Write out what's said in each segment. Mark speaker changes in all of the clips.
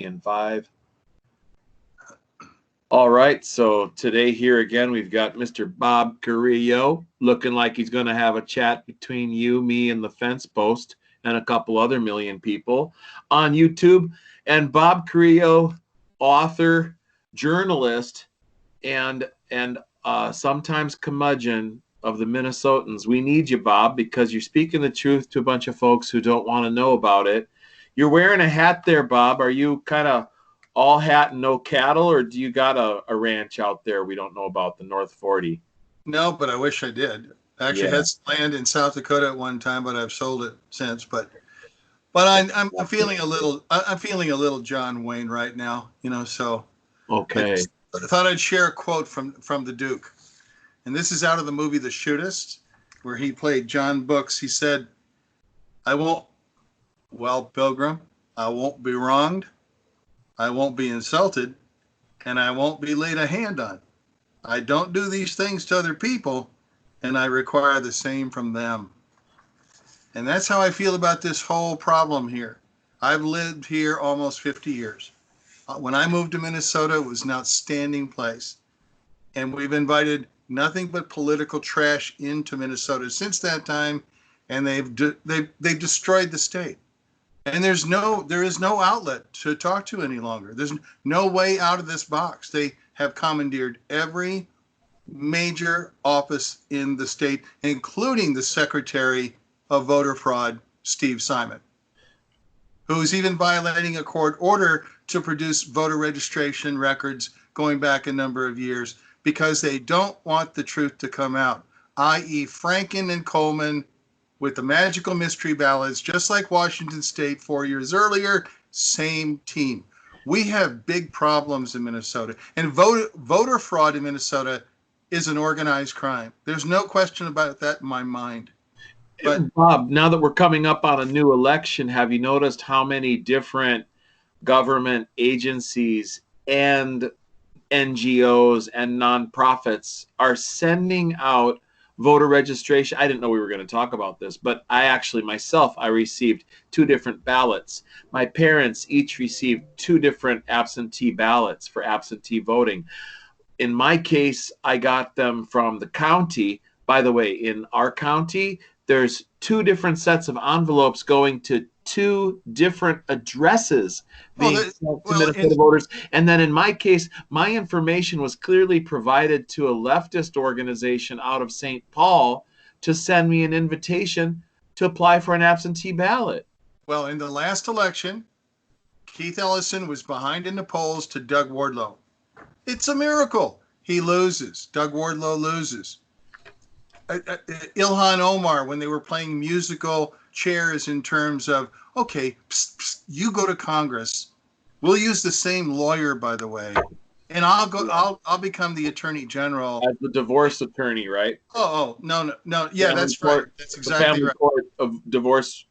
Speaker 1: in 5. All right, so today here again, we've got Mr. Bob Carrillo looking like he's going to have a chat between you, me, and the fence post and a couple other million people on YouTube. And Bob Carrillo, author, journalist, and sometimes curmudgeon of the Minnesotans. We need you, Bob, because you're speaking the truth to a bunch of folks who don't want to know about it. You're wearing a hat there, Bob. Are you kind of all hat and no cattle, or do you got a ranch out there we don't know about, the North 40?
Speaker 2: No, but I wish I did. I actually had some land in South Dakota at one time, but I've sold it since. But I'm feeling a little John Wayne right now, So
Speaker 1: okay.
Speaker 2: I thought I'd share a quote from the Duke, and this is out of the movie The Shootist, where he played John Brooks. He said, Pilgrim, I won't be wronged. I won't be insulted, and I won't be laid a hand on. I don't do these things to other people, and I require the same from them. And that's how I feel about this whole problem here. I've lived here almost 50 years. When I moved to Minnesota, it was an outstanding place. And we've invited nothing but political trash into Minnesota since that time, and they've destroyed the state. And there is no outlet to talk to any longer. There's no way out of this box. They have commandeered every major office in the state, including the Secretary of Voter Fraud, Steve Simon, who's even violating a court order to produce voter registration records going back a number of years because they don't want the truth to come out, i.e. Franken and Coleman with the magical mystery ballots, just like Washington State 4 years earlier, same team. We have big problems in Minnesota. And voter fraud in Minnesota is an organized crime. There's no question about that in my mind.
Speaker 1: But Bob, now that we're coming up on a new election, have you noticed how many different government agencies and NGOs and nonprofits are sending out voter registration? I didn't know we were going to talk about this, but I received 2 different ballots. My parents each received 2 different absentee ballots for absentee voting. In my case, I got them from the county. By the way, in our county, there's 2 different sets of envelopes going to 2 different addresses being sent to Minnesota voters. And then in my case, my information was clearly provided to a leftist organization out of St. Paul to send me an invitation to apply for an absentee ballot.
Speaker 2: Well, in the last election, Keith Ellison was behind in the polls to Doug Wardlow. It's a miracle. He loses. Doug Wardlow loses. Ilhan Omar, when they were playing musical chairs in terms of, okay, you go to Congress. We'll use the same lawyer, by the way, and I'll become the attorney general.
Speaker 1: As the divorce attorney, right?
Speaker 2: No. Yeah, family that's right. That's exactly right.
Speaker 1: Court of divorce,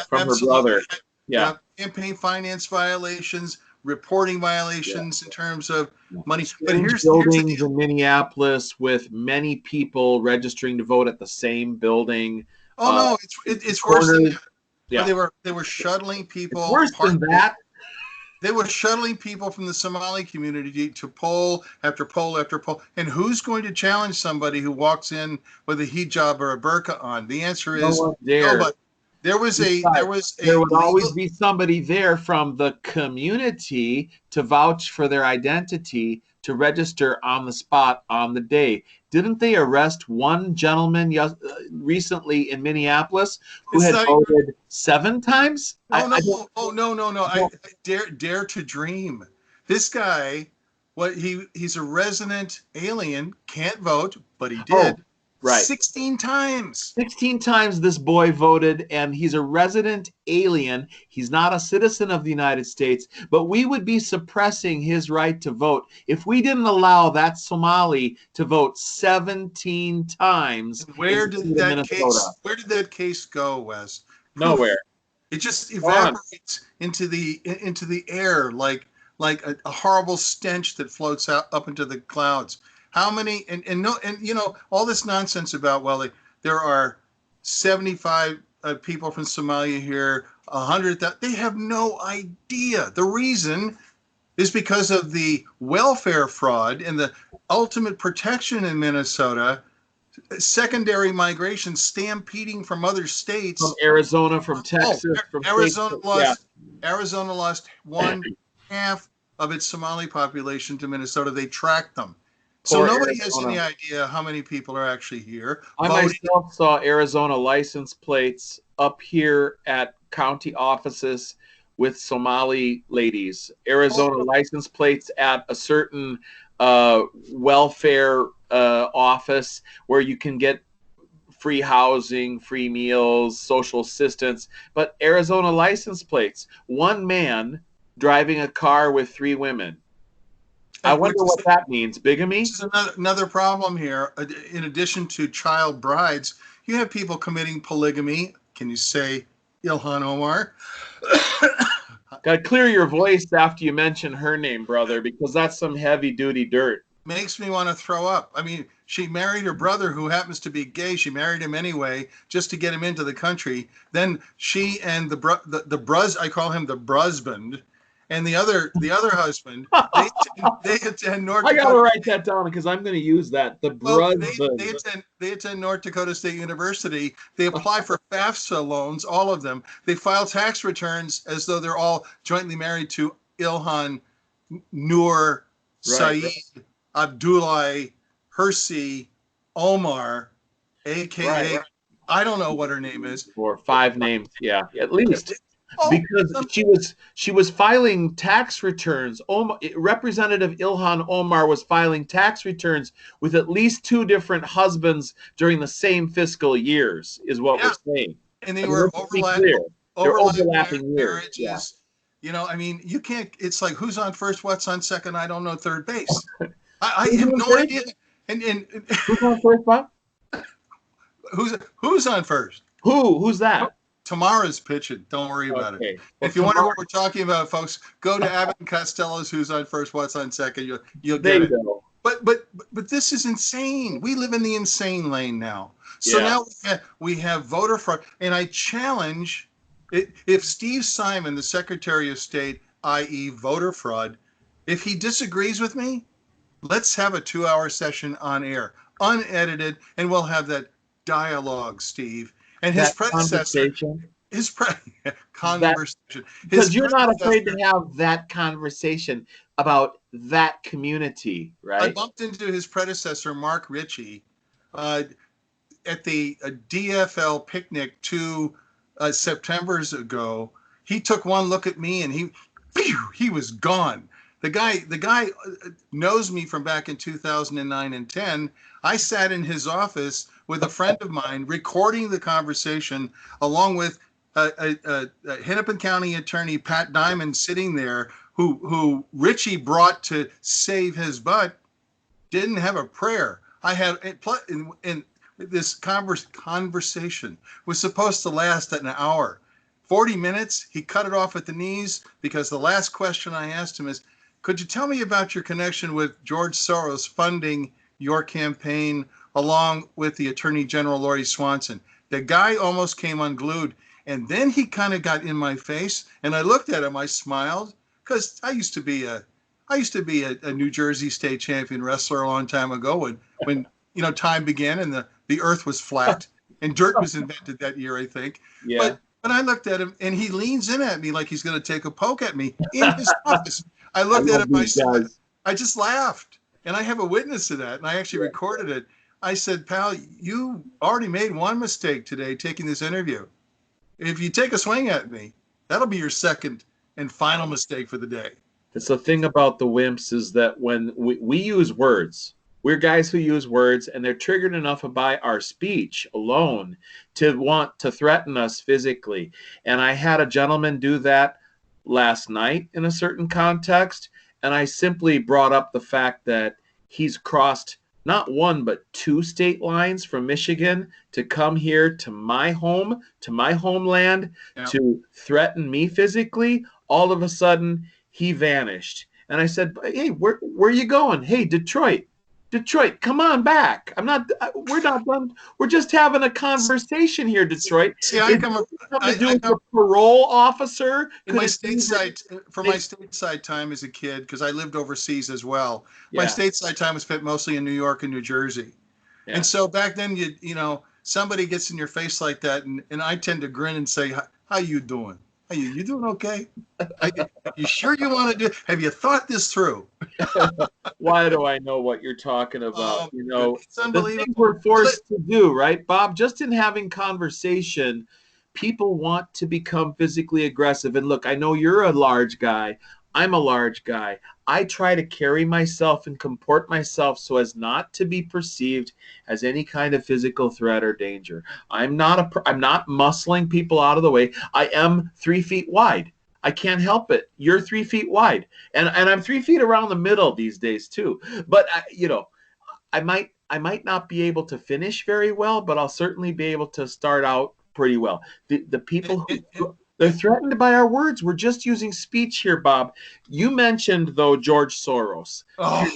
Speaker 1: from her brother. Yeah.
Speaker 2: Campaign finance violations, reporting violations in terms of money.
Speaker 1: But here's buildings in Minneapolis with many people registering to vote at the same building.
Speaker 2: No, it's worse than that. Yeah. They were shuttling people.
Speaker 1: It's worse than that.
Speaker 2: They were shuttling people from the Somali community to poll after poll after poll. And who's going to challenge somebody who walks in with a hijab or a burqa on? The answer is nobody. There would
Speaker 1: always be somebody there from the community to vouch for their identity to register on the spot on the day. Didn't they arrest one gentleman recently in Minneapolis who had voted 7 times?
Speaker 2: No. I dare to dream. This guy, he's a resident alien, can't vote, but he did.
Speaker 1: Right.
Speaker 2: 16 times.
Speaker 1: 16 times this boy voted, and he's a resident alien. He's not a citizen of the United States, but we would be suppressing his right to vote if we didn't allow that Somali to vote 17 times.
Speaker 2: Where did that case go, Wes?
Speaker 1: Nowhere.
Speaker 2: It just evaporates into the air like a horrible stench that floats up into the clouds. How many all this nonsense about there are 75 people from Somalia here, 100,000. They have no idea. The reason is because of the welfare fraud and the ultimate protection in Minnesota, secondary migration stampeding from other states.
Speaker 1: From Arizona, from Texas, from
Speaker 2: Arizona
Speaker 1: states,
Speaker 2: lost. Arizona lost 1/2 of its Somali population to Minnesota. They tracked them. So nobody has any idea how many people are actually here.
Speaker 1: I myself saw Arizona license plates up here at county offices with Somali ladies. Arizona license plates at a certain welfare office where you can get free housing, free meals, social assistance. But Arizona license plates. One man driving a car with 3 women. I wonder what that means. Bigamy?
Speaker 2: This is another problem here. In addition to child brides, you have people committing polygamy. Can you say Ilhan Omar?
Speaker 1: Got to clear your voice after you mention her name, brother, because that's some heavy-duty dirt.
Speaker 2: Makes me want to throw up. I mean, she married her brother, who happens to be gay. She married him anyway, just to get him into the country. Then she and the bruz, I call him the brusband, and the other husband, they attend North Dakota.
Speaker 1: I gotta write that down because I'm going to use that. The
Speaker 2: brusband. They attend North Dakota State University. They apply for FAFSA loans, all of them. They file tax returns as though they're all jointly married to Ilhan Noor Saeed Abdullah Hersi Omar, aka I don't know what her name is.
Speaker 1: Or 5 names, yeah, at least. Because she was filing tax returns. Representative Ilhan Omar was filing tax returns with at least 2 different husbands during the same fiscal years, is what we're saying.
Speaker 2: And they were overlapping marriages. Yeah. You know, I mean, you can't. It's like, who's on first, what's on second? I don't know third base. I have no idea. And
Speaker 1: who's on first, Bob?
Speaker 2: Who's on first?
Speaker 1: Who's that?
Speaker 2: Tamara's pitching. Don't worry about it. Well, if you wonder what we're talking about, folks, go to Abbott and Costello's Who's on First, What's on Second. You'll get it. But this is insane. We live in the insane lane now. So now we have voter fraud. And I challenge, if Steve Simon, the Secretary of State, i.e. voter fraud, if he disagrees with me, let's have a 2-hour session on air, unedited, and we'll have that dialogue, Steve. And his predecessor, conversation.
Speaker 1: Because you're not afraid to have that conversation about that community, right?
Speaker 2: I bumped into his predecessor, Mark Ritchie, at the DFL picnic 2 Septembers ago. He took one look at me and he was gone. The guy knows me from back in 2009 and 10. I sat in his office with a friend of mine recording the conversation, along with Hennepin County Attorney Pat Diamond sitting there, who Richie brought to save his butt. Didn't have a prayer. I had in this conversation was supposed to last an hour. 40 minutes, he cut it off at the knees, because the last question I asked him is, could you tell me about your connection with George Soros funding your campaign, along with the Attorney General Lori Swanson? The guy almost came unglued, and then he kind of got in my face, and I looked at him. I smiled, because I used to be a New Jersey state champion wrestler a long time ago, when time began and the earth was flat and dirt was invented that year, I think.
Speaker 1: Yeah.
Speaker 2: But I looked at him, and he leans in at me like he's going to take a poke at me in his office. I looked at him. I just laughed, and I have a witness to that, and I actually recorded it. I said, pal, you already made one mistake today taking this interview. If you take a swing at me, that'll be your second and final mistake for the day.
Speaker 1: It's the thing about the wimps is that when we use words, we're guys who use words, and they're triggered enough by our speech alone to want to threaten us physically. And I had a gentleman do that last night in a certain context, and I simply brought up the fact that he's crossed not 1 but 2 state lines from Michigan to come here to my home, to my homeland, to threaten me physically. All of a sudden, he vanished. And I said, hey, where are you going? Hey, Detroit. Detroit, come on back. We're not done. We're just having a conversation here, Detroit.
Speaker 2: See,
Speaker 1: It's something to do with the parole officer.
Speaker 2: In my stateside, for my stateside time as a kid, because I lived overseas as well, my stateside time was spent mostly in New York and New Jersey. Yeah. And so back then, you know, somebody gets in your face like that, and I tend to grin and say, how you doing? Hey, you doing okay? You sure you want to do? Have you thought this through?
Speaker 1: Why do I know what you're talking about? You know,
Speaker 2: it's unbelievable.
Speaker 1: The things we're forced to do, right, Bob? Just in having conversation, people want to become physically aggressive. And look, I know you're a large guy. I'm a large guy. I try to carry myself and comport myself so as not to be perceived as any kind of physical threat or danger. I'm not muscling people out of the way. I am 3 feet wide. I can't help it. You're 3 feet wide, and I'm 3 feet around the middle these days too. But you know, I might not be able to finish very well, but I'll certainly be able to start out pretty well. The people who they're threatened by our words. We're just using speech here, Bob. You mentioned, though, George Soros. Oh.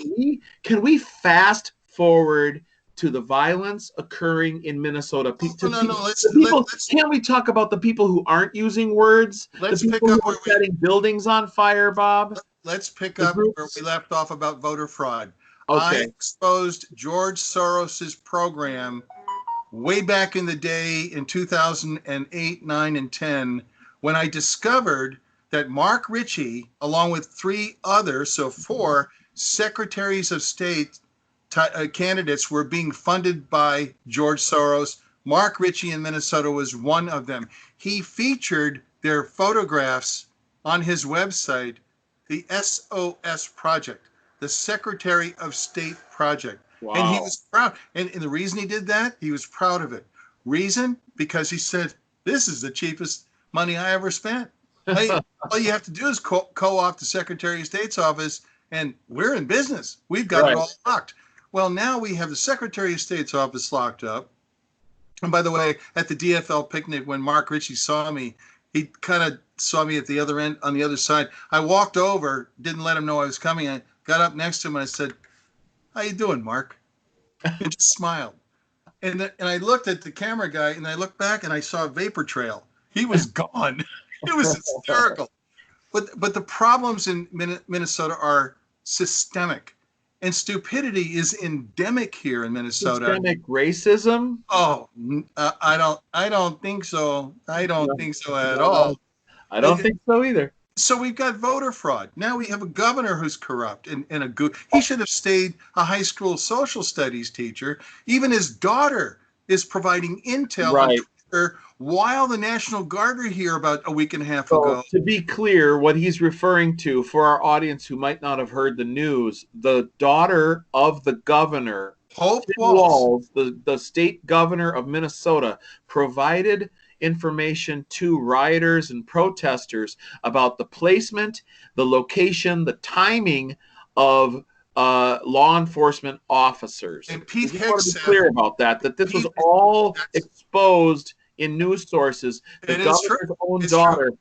Speaker 1: Can we fast forward to the violence occurring in Minnesota? Can't we talk about the people who aren't using words?
Speaker 2: Let's
Speaker 1: the people
Speaker 2: pick up
Speaker 1: who are setting buildings on fire, Bob?
Speaker 2: Let's pick up where we left off about voter fraud.
Speaker 1: Okay.
Speaker 2: I exposed George Soros's program way back in the day in 2008, 9, and 10, when I discovered that Mark Ritchie, along with 3 others, so 4 secretaries of state candidates, were being funded by George Soros. Mark Ritchie in Minnesota was one of them. He featured their photographs on his website, the SOS Project, the Secretary of State Project. Wow. And he was proud. And the reason he did that, he was proud of it. Reason? Because he said, this is the cheapest money I ever spent. All you have to do is co-opt the Secretary of State's office, and we're in business. We've got it all locked. Well, now we have the Secretary of State's office locked up. And by the way, at the DFL picnic, when Mark Ritchie saw me, he kind of saw me at the other end, on the other side. I walked over, didn't let him know I was coming. I got up next to him and I said, how you doing, Mark? And just smiled. And I looked at the camera guy, and I looked back, and I saw a vapor trail. He was gone. It was hysterical. But the problems in Minnesota are systemic, and stupidity is endemic here in Minnesota.
Speaker 1: Systemic racism?
Speaker 2: Oh, I don't think so. I don't think so at all.
Speaker 1: I don't think so either.
Speaker 2: So we've got voter fraud. Now we have a governor who's corrupt and a goof. He should have stayed a high school social studies teacher. Even his daughter is providing intel on Twitter while the National Guard are here about a week and a half ago.
Speaker 1: To be clear, what he's referring to, for our audience who might not have heard the news, the daughter of the governor,
Speaker 2: Hope Walz,
Speaker 1: the state governor of Minnesota, provided information to rioters and protesters about the placement, the location, the timing of law enforcement officers.
Speaker 2: And Pete
Speaker 1: Hegseth, want to be clear about that this was all exposed in news sources. The governor's own daughter.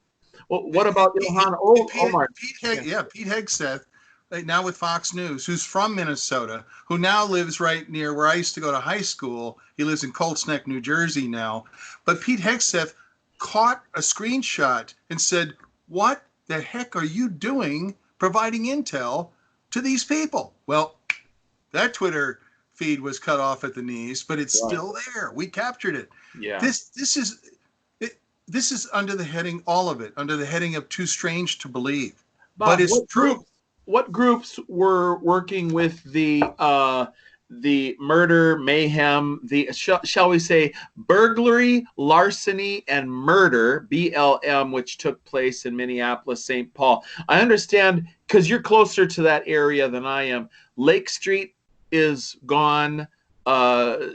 Speaker 1: Well, what about Ilhan Omar?
Speaker 2: Pete Hegseth, now with Fox News, who's from Minnesota, who now lives right near where I used to go to high school. He lives in Colts Neck, New Jersey now. But Pete Hegseth caught a screenshot and said, what the heck are you doing providing intel to these people? Well, that Twitter feed was cut off at the knees, but it's still there. We captured it.
Speaker 1: Yeah.
Speaker 2: This is under the heading, all of it, under the heading of too strange to believe.
Speaker 1: Bob,
Speaker 2: but it's true.
Speaker 1: What groups were working with the Murder Mayhem, shall we say burglary, larceny, and murder, BLM, which took place in Minneapolis, St. Paul? I understand, because you're closer to that area than I am. Lake Street is gone.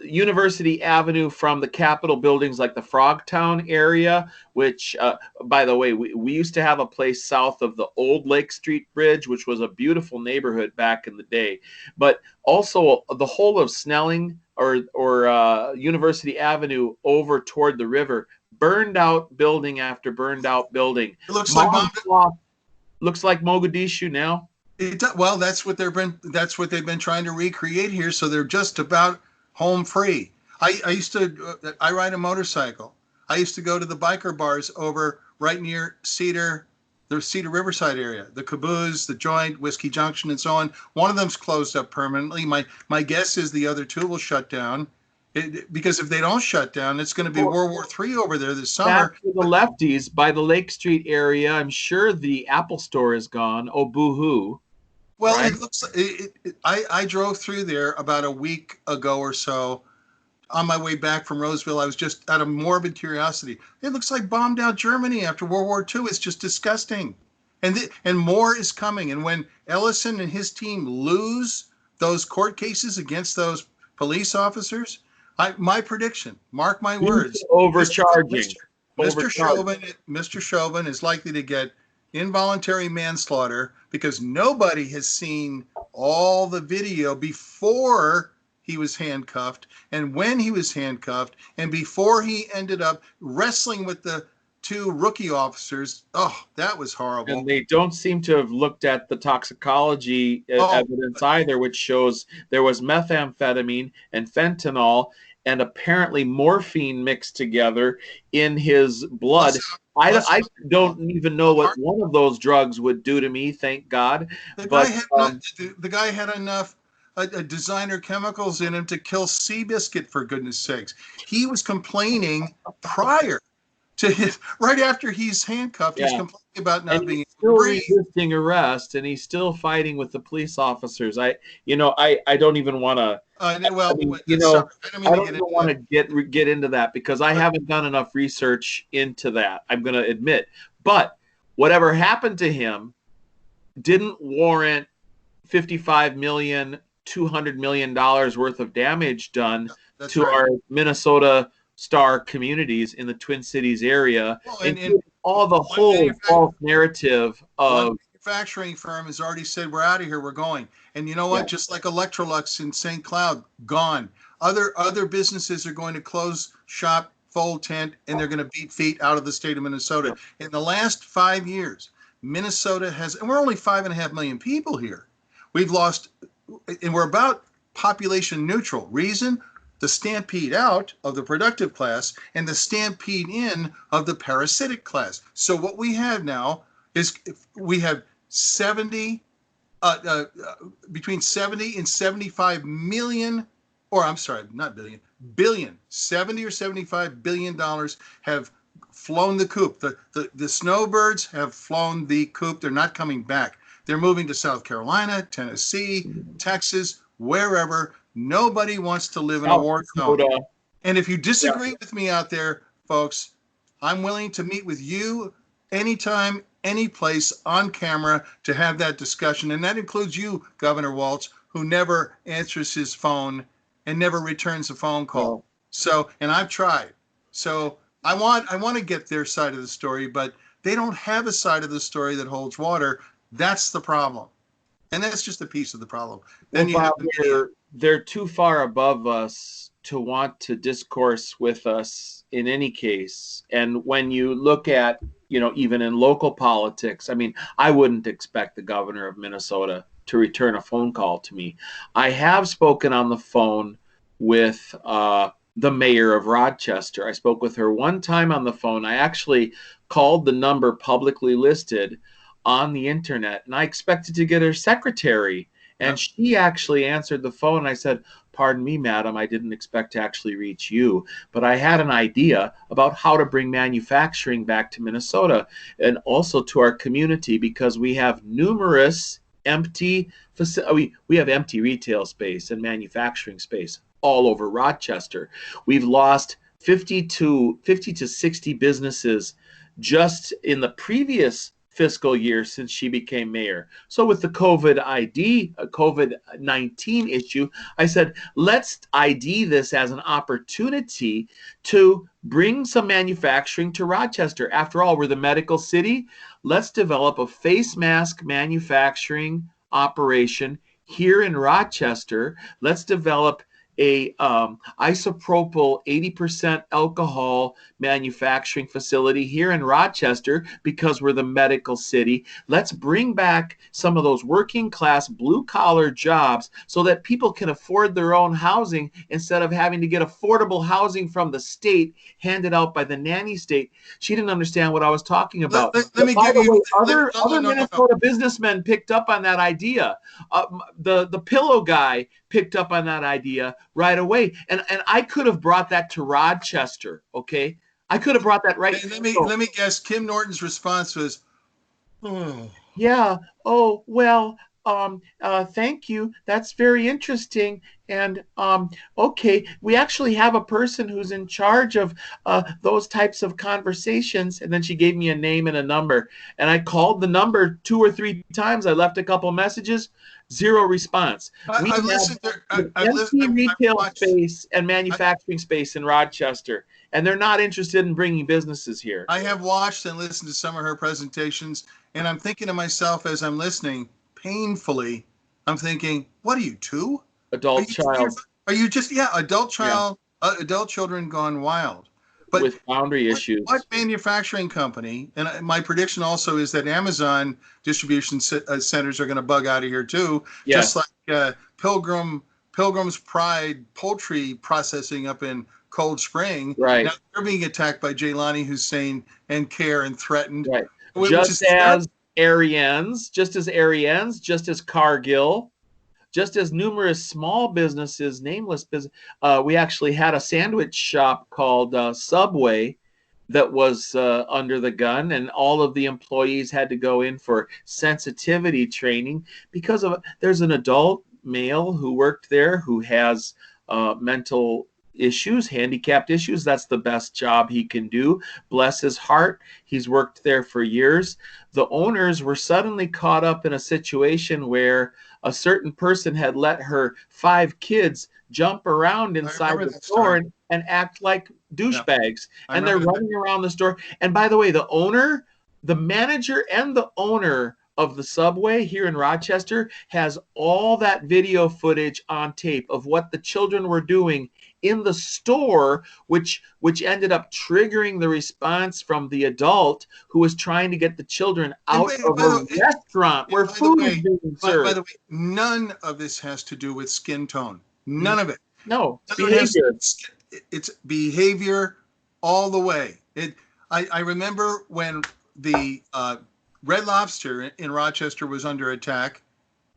Speaker 1: University Avenue from the Capitol buildings, like the Frogtown area, which, by the way, we used to have a place south of the old Lake Street Bridge, which was a beautiful neighborhood back in the day. But also the whole of Snelling or University Avenue over toward the river, burned out building after burned out building.
Speaker 2: It looks
Speaker 1: like Mogadishu now.
Speaker 2: Well, that's what they've been trying to recreate here. So they're just about home free. I used to I ride a motorcycle. I used to go to the biker bars over right near the Cedar Riverside area, the Caboose, the Joint, Whiskey Junction, and so on. One of them's closed up permanently. My guess is the other two will shut down. Because if they don't shut down, it's going to be World War III over there this summer.
Speaker 1: Back to the lefties by the Lake Street area. I'm sure the Apple store is gone. Oh, boo-hoo.
Speaker 2: Well,
Speaker 1: right?
Speaker 2: it looks. I drove through there about a week ago or so. On my way back from Roseville, I was just out of morbid curiosity. It looks like bombed out Germany after World War II. It's just disgusting, and more is coming. And when Ellison and his team lose those court cases against those police officers, my prediction, mark my words,
Speaker 1: overcharging.
Speaker 2: Mr. Chauvin is likely to get involuntary manslaughter because nobody has seen all the video before he was handcuffed and when he was handcuffed and before he ended up wrestling with the two rookie officers. Oh, that was horrible.
Speaker 1: And they don't seem to have looked at the toxicology evidence either, which shows there was methamphetamine and fentanyl and apparently morphine mixed together in his blood. I don't even know what one of those drugs would do to me, thank God.
Speaker 2: The guy had enough designer chemicals in him to kill Seabiscuit, for goodness sakes. He was complaining prior to right after he's handcuffed, he's complaining about not being
Speaker 1: still resisting arrest, and he's still fighting with the police officers. I don't even want to. I don't want to get into that because I haven't done enough research into that. I'm going to admit, but whatever happened to him didn't warrant $55 million, $200 million worth of damage done to our Minnesota star communities in the Twin Cities area, and all the whole false narrative of
Speaker 2: manufacturing firm has already said we're out of here, we're going. And you know what? Just like Electrolux in St. Cloud, gone. Other businesses are going to close shop, fold tent, and they're going to beat feet out of the state of Minnesota. In the last 5 years, Minnesota has, and we're only 5.5 million people here. We've lost, and we're about population neutral. Reason? The stampede out of the productive class and the stampede in of the parasitic class. So what we have now is we have between 70 and 75 million, or I'm sorry, not billion, billion, 70 or 75 billion dollars have flown the coop. The snowbirds have flown the coop. They're not coming back. They're moving to South Carolina, Tennessee, Texas, wherever. Nobody wants to live in a war zone. And if you disagree with me out there, folks, I'm willing to meet with you anytime, any place, on camera to have that discussion. And that includes you, Governor Walz, who never answers his phone and never returns a phone call. So, and I've tried. So I want to get their side of the story, but they don't have a side of the story that holds water. That's the problem. And that's just a piece of the problem. Then
Speaker 1: they're too far above us to want to discourse with us in any case. And when you look at, even in local politics, I mean, I wouldn't expect the governor of Minnesota to return a phone call to me. I have spoken on the phone with the mayor of Rochester. I spoke with her one time on the phone. I actually called the number publicly listed on the internet, and I expected to get her secretary. And she actually answered the phone. I said, "Pardon me, madam, I didn't expect to actually reach you, but I had an idea about how to bring manufacturing back to Minnesota and also to our community, because we have numerous empty we have empty retail space and manufacturing space all over Rochester. We've lost 50 to 60 businesses just in the previous fiscal year since she became mayor. So with the COVID-19 issue, I said, let's ID this as an opportunity to bring some manufacturing to Rochester. After all, we're the medical city. Let's develop a face mask manufacturing operation here in Rochester. Let's develop a isopropyl 80% alcohol manufacturing facility here in Rochester because we're the medical city. Let's bring back some of those working class blue collar jobs so that people can afford their own housing instead of having to get affordable housing from the state handed out by the nanny state. She didn't understand what I was talking about.
Speaker 2: Let me
Speaker 1: By
Speaker 2: give
Speaker 1: the
Speaker 2: you.
Speaker 1: way,
Speaker 2: No,
Speaker 1: other
Speaker 2: no, no,
Speaker 1: Minnesota businessmen picked up on that idea. The pillow guy picked up on that idea right away, and I could have brought that to Rochester. Okay, I could have brought that right.
Speaker 2: Let me guess. Kym Norton's response was, "Oh,
Speaker 1: Yeah. Oh, well, thank you. That's very interesting. And okay, we actually have a person who's in charge of those types of conversations. And then she gave me a name and a number. And I called the number 2 or 3 times. I left a couple messages, zero response. We
Speaker 2: I've
Speaker 1: have
Speaker 2: listened to.
Speaker 1: an
Speaker 2: I've
Speaker 1: empty
Speaker 2: listened. I've
Speaker 1: retail
Speaker 2: watched.
Speaker 1: space and manufacturing space in Rochester, and they're not interested in bringing businesses here.
Speaker 2: I have watched and listened to some of her presentations, and I'm thinking to myself as I'm listening, painfully, I'm thinking, what are you, 2?
Speaker 1: Adult child.
Speaker 2: Are you just adult
Speaker 1: Yeah.
Speaker 2: child, adult children gone wild? But
Speaker 1: With boundary issues.
Speaker 2: what manufacturing company? And my prediction also is that Amazon distribution centers are going to bug out of here too,
Speaker 1: Yes.
Speaker 2: just like Pilgrim's Pride poultry processing up in Cold Spring.
Speaker 1: Right.
Speaker 2: Now they're being attacked by Jaylani Hussein and CARE and threatened.
Speaker 1: Right.
Speaker 2: which
Speaker 1: Just
Speaker 2: is
Speaker 1: as Ariens, just as Cargill, just as numerous small businesses, nameless business. We actually had a sandwich shop called Subway that was under the gun, and all of the employees had to go in for sensitivity training because of there's an adult male who worked there who has mental issues, handicapped issues. That's the best job he can do. Bless his heart. He's worked there for years. The owners were suddenly caught up in a situation where a certain person had let her 5 kids jump around inside the store and act like douchebags. Yeah. And they're running around the store. And by the way, the manager and the owner of the Subway here in Rochester has all that video footage on tape of what the children were doing in the store, which ended up triggering the response from the adult who was trying to get the children out of a restaurant where food is being served.
Speaker 2: By the way, none of this has to do with skin tone. None of it.
Speaker 1: No, behavior.
Speaker 2: It's behavior all the way. I remember when the Red Lobster in Rochester was under attack.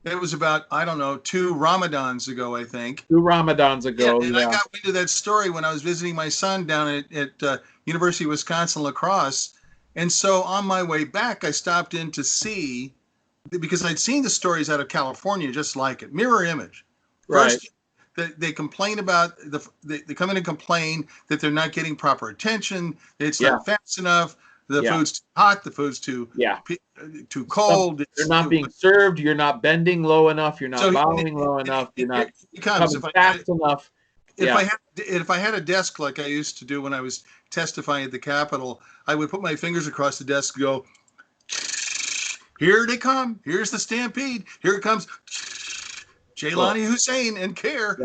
Speaker 2: It was about, 2 Ramadans ago, I think.
Speaker 1: 2 Ramadans ago,
Speaker 2: yeah. And I got into that story when I was visiting my son down at University of Wisconsin La Crosse. And so on my way back, I stopped in to see, because I'd seen the stories out of California just like it. Mirror image. First, right. They complain about, they come in and complain that they're not getting proper attention, it's not fast enough. The food's too hot. The food's too cold.
Speaker 1: They're not being served. You're not bending low enough. You're not bowing low enough. You're not coming fast enough.
Speaker 2: If I had a desk like I used to do when I was testifying at the Capitol, I would put my fingers across the desk and go, here they come. Here's the stampede. Here it comes. Jaylani Hussein and CARE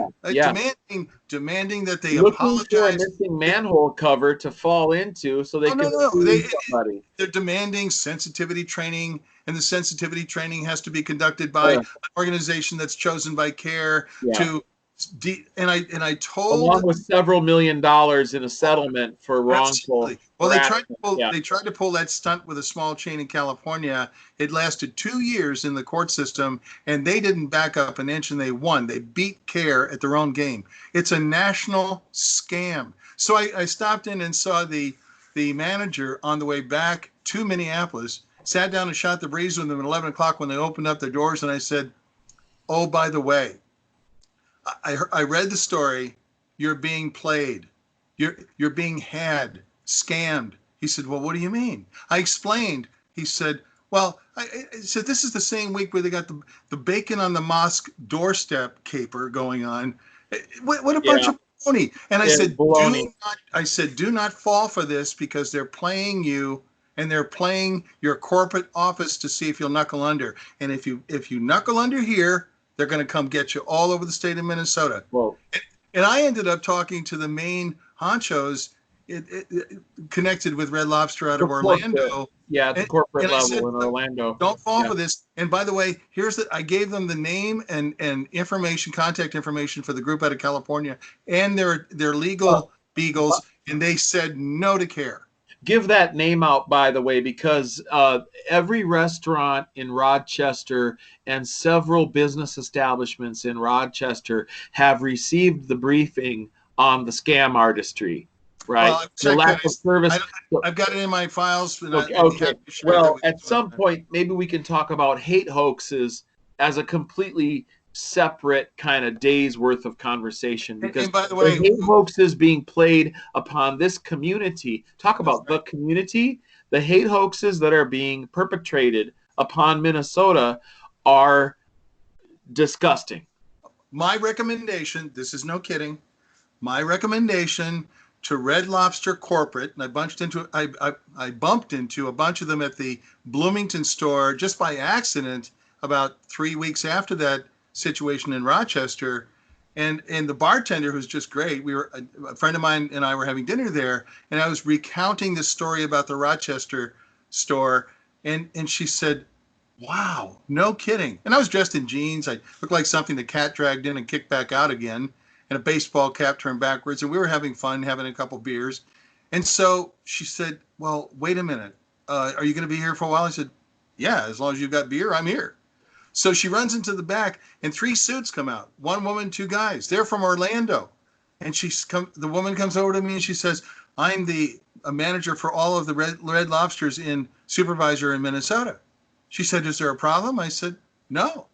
Speaker 2: demanding that they apologize.
Speaker 1: For a missing manhole cover to fall into so they can sue somebody.
Speaker 2: They're demanding sensitivity training, and the sensitivity training has to be conducted by an organization that's chosen by CARE and I told,
Speaker 1: along with several $1 million in a settlement for wrongful.
Speaker 2: Well, they tried to pull that stunt with a small chain in California. It lasted 2 years in the court system, and they didn't back up an inch, and they won. They beat CARE at their own game. It's a national scam. So I stopped in and saw the manager on the way back to Minneapolis, sat down and shot the breeze with them at 11 o'clock when they opened up their doors, and I said, oh, by the way, I read the story. You're being played. You're being had, scammed. He said, well, what do you mean? I explained. He said, well, I said, this is the same week where they got the bacon on the mosque doorstep caper going on. What a bunch of baloney. And I said, do not fall for this, because they're playing you, and they're playing your corporate office to see if you'll knuckle under. And if you knuckle under here, they're going to come get you all over the state of Minnesota.
Speaker 1: Well,
Speaker 2: And I ended up talking to the main honchos connected with Red Lobster out of Orlando.
Speaker 1: Yeah, at the corporate
Speaker 2: and I
Speaker 1: level
Speaker 2: said,
Speaker 1: in Orlando.
Speaker 2: don't fall for this. And by the way, I gave them the name and information, contact information for the group out of California and their legal beagles, and they said no to care.
Speaker 1: Give that name out, by the way, because every restaurant in Rochester and several business establishments in Rochester have received the briefing on the scam artistry, right?
Speaker 2: Well,
Speaker 1: The lack of service.
Speaker 2: I've got it in my files. And
Speaker 1: Okay. Well, at some point, maybe we can talk about hate hoaxes as a completely separate kind of day's worth of conversation, because
Speaker 2: and by the way,
Speaker 1: hate hoaxes being played upon this community, talk about the community, the hate hoaxes that are being perpetrated upon Minnesota are disgusting.
Speaker 2: My recommendation, this is no kidding, my recommendation to Red Lobster corporate, and I bumped into a bunch of them at the Bloomington store just by accident about 3 weeks after that situation in Rochester, and the bartender, who's just great, a friend of mine and I were having dinner there, and I was recounting the story about the Rochester store, and she said, wow, no kidding. And I was dressed in jeans. I looked like something the cat dragged in and kicked back out again, and a baseball cap turned backwards, and we were having fun, having a couple beers. And so she said, well, wait a minute, are you going to be here for a while? I said, yeah, as long as you've got beer, I'm here. So she runs into the back, and 3 suits come out. 1 woman, 2 guys. They're from Orlando. And the woman comes over to me and she says, I'm a manager for all of the Red Lobsters supervisor in Minnesota. She said, is there a problem? I said, no,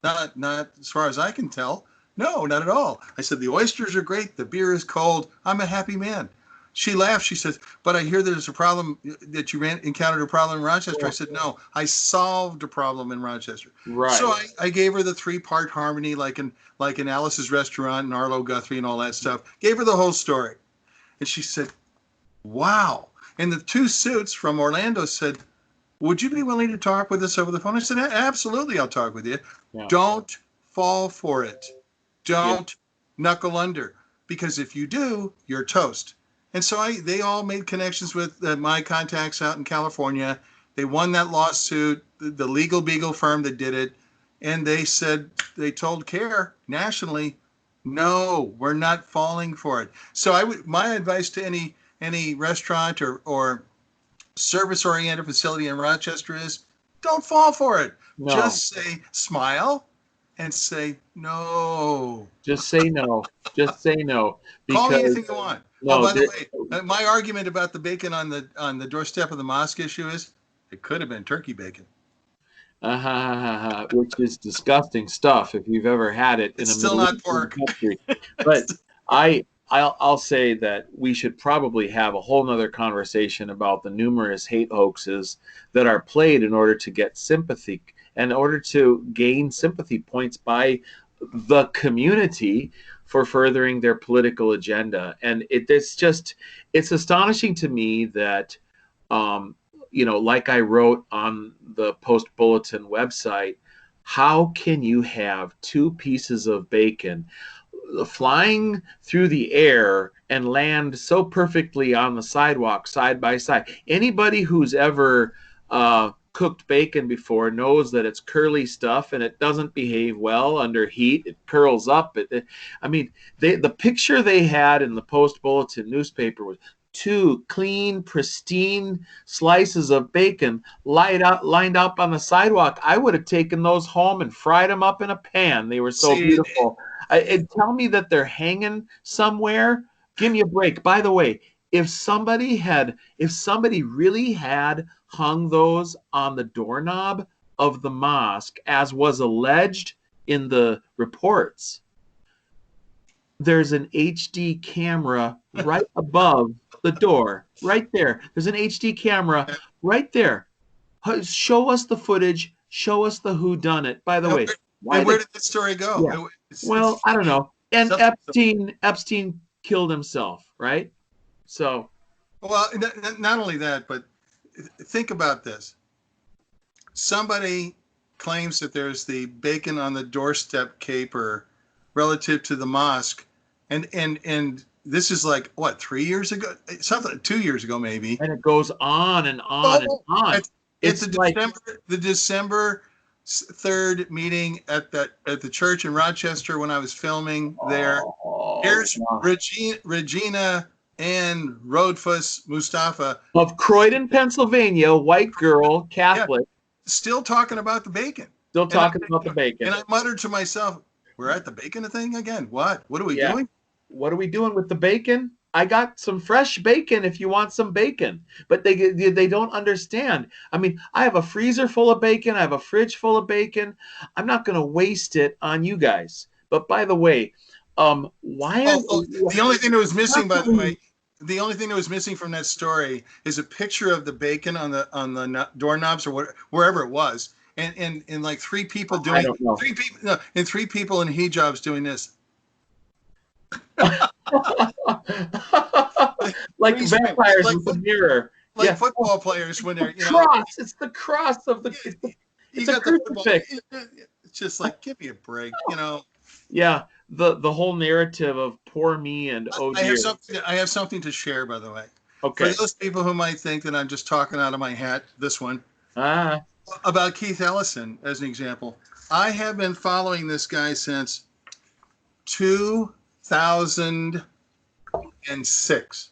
Speaker 2: not as far as I can tell. No, not at all. I said, the oysters are great. The beer is cold. I'm a happy man. She laughed. She says, but I hear there's a problem, that you encountered a problem in Rochester. I said, no, I solved a problem in Rochester.
Speaker 1: Right.
Speaker 2: So I gave her the 3-part harmony, like in Alice's Restaurant and Arlo Guthrie and all that stuff. Gave her the whole story. And she said, wow. And the 2 suits from Orlando said, would you be willing to talk with us over the phone? I said, absolutely, I'll talk with you. Yeah. Don't fall for it. Don't knuckle under. Because if you do, you're toast. And so they all made connections with my contacts out in California. They won that lawsuit, the legal beagle firm that did it. And they told CARE nationally, no, we're not falling for it. So my advice to any restaurant or service-oriented facility in Rochester is, don't fall for it. No. Just smile and say no.
Speaker 1: Just say no. Just say no.
Speaker 2: Call me anything you want. No, by the way, my argument about the bacon on the doorstep of the mosque issue is, it could have been turkey bacon.
Speaker 1: Which is disgusting stuff if you've ever had it.
Speaker 2: It's still not pork.
Speaker 1: Country. But I'll say that we should probably have a whole nother conversation about the numerous hate hoaxes that are played in order to get sympathy, in order to gain sympathy points by the community for furthering their political agenda. And it's astonishing to me that, like I wrote on the Post Bulletin website, how can you have 2 pieces of bacon flying through the air and land so perfectly on the sidewalk side by side? Anybody who's ever cooked bacon before knows that it's curly stuff and it doesn't behave well under heat. It curls up. The picture they had in the Post Bulletin newspaper was 2 clean, pristine slices of bacon lined up on the sidewalk. I would have taken those home and fried them up in a pan. They were so beautiful. Tell me that they're hanging somewhere. Give me a break. By the way, if somebody really had hung those on the doorknob of the mosque, as was alleged in the reports, there's an HD camera right above the door, right there. There's an HD camera right there. Show us the footage. Show us the whodunit. By the way,
Speaker 2: where did the story go?
Speaker 1: Yeah. I don't know. And Epstein killed himself, right? So,
Speaker 2: well, not only that, but think about this. Somebody claims that there's the bacon on the doorstep caper relative to the mosque, And this is like what, 3 years ago, something, 2 years ago maybe.
Speaker 1: And it goes on and on and
Speaker 2: Oh,
Speaker 1: on.
Speaker 2: at
Speaker 1: It's like
Speaker 2: the December 3rd meeting at the church in Rochester when I was filming there. Here's
Speaker 1: wow.
Speaker 2: Regina and Roadfuss Mustafa
Speaker 1: Of Croydon, Pennsylvania, white girl, Catholic.
Speaker 2: Yeah, still talking about the bacon.
Speaker 1: Still talking about the bacon.
Speaker 2: And I muttered to myself, we're at the bacon thing again? What are we doing?
Speaker 1: What are we doing with the bacon? I got some fresh bacon if you want some bacon. But they don't understand. I mean, I have a freezer full of bacon. I have a fridge full of bacon. I'm not going to waste it on you guys. But by the way,
Speaker 2: the only thing that was missing, by the way, the only thing that was missing from that story is a picture of the bacon on the doorknobs or wherever it was, and like three people in hijabs doing this.
Speaker 1: Like vampires with a mirror.
Speaker 2: Like football players when they're
Speaker 1: cross. It's the cross of the. It's a crucifix.
Speaker 2: It's just like, give me a break,
Speaker 1: Yeah, the whole narrative of poor me and
Speaker 2: I have something to share, by the way.
Speaker 1: Okay.
Speaker 2: For those people who might think that I'm just talking out of my hat, this one about Keith Ellison as an example. I have been following this guy since 2006.